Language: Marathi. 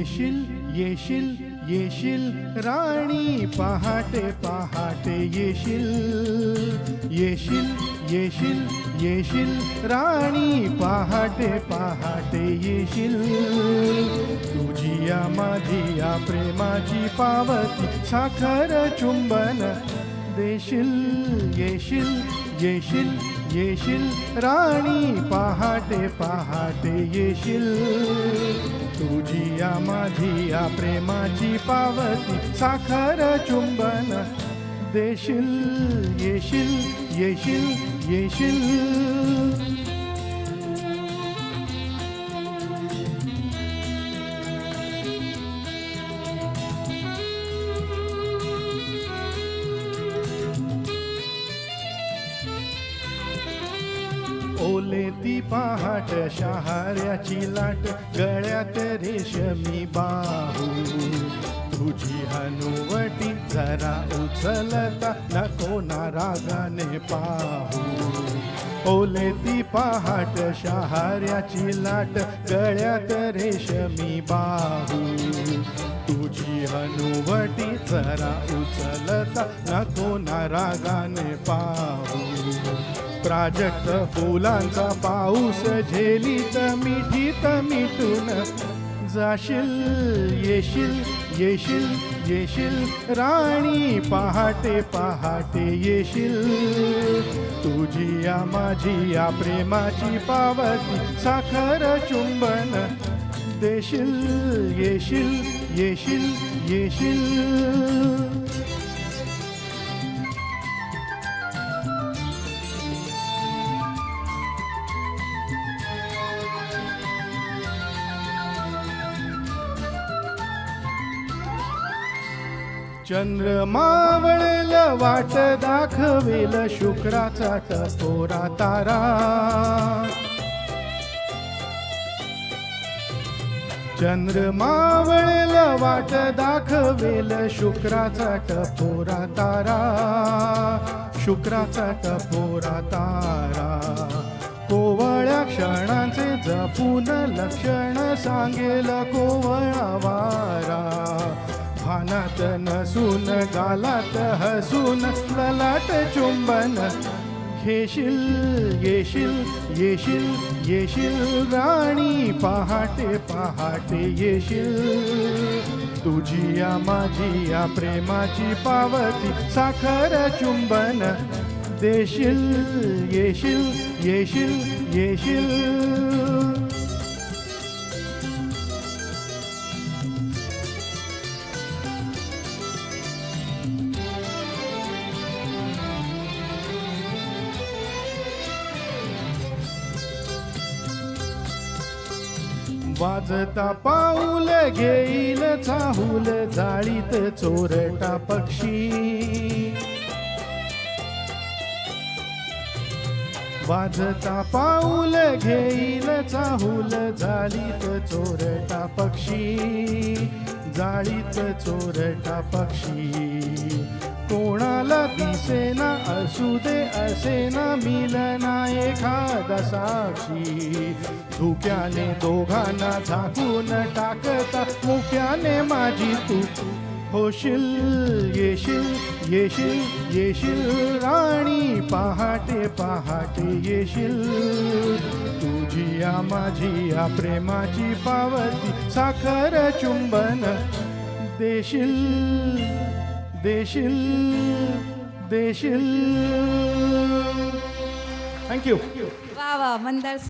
येशील येशील येशील राणी पहाटे पहाटे येशील येशील येशील येशील राणी पहाटे पहाटे येशील तुझी या माझी या प्रेमाची पावती साखर चुंबन देशील येशील येशील येशील राणी पहाटे पहाटे येशील तुझी या माझी या प्रेमाची पावती साखर चुंबन देशील येशील येशील येशील ओले ती पहाट शहाऱ्याची लाट गळ्यात रेशमी बाहू तुझी हनुवटी जरा उचलता नको ना रागाने पाहू ओले ती पहाट शहाऱ्याची लाट गळ्यात रेशमी बाहू तुझी हनुवटी जरा उचलता नको ना रागाने पाहू प्राजक्त फुलांचा पाऊस झेलीत मिठीत मिटून जाशील येशील येशील येशील राणी पहाटे पहाटे येशील तुझी या माझी या प्रेमाची पावती साखर चुंबन देशील येशील येशील येशील चंद्र मावळेल वाट दाखवेल शुक्राचा टपोरा तारा चंद्र मावळेल वाट दाखवेल शुक्राचा टपोरा तारा शुक्राचा टपोरा तारा कोवळ्या क्षणांचे जपून लक्षण सांगेल कोवळा वारा भानात नसून गालात हसून ललाट चुंबन घेशील येशील येशील येशील राणी पहाटे पहाटे येशील तुझी या माझी या प्रेमाची पावती साखर चुंबन देशील येशील येशील येशील वाजता पाऊल घेईल चाहूल जाळीत चोरटा पक्षी वाजता पाऊल घेईल चाहूल जाळीत चोरटा पक्षी जाळीत चोरटा पक्षी कोणाला दिसेना असू दे असेना मिलना एखादा साक्षी धुक्याने दोघांना झाकून टाकता मुक्याने माझी तू होशील येशील येशील येशील राणी पहाटे पहाटे येशील तुझी या माझी या प्रेमाची पावती साखर चुंबन देशील देशील देशील थँक्यू वा वा मंदार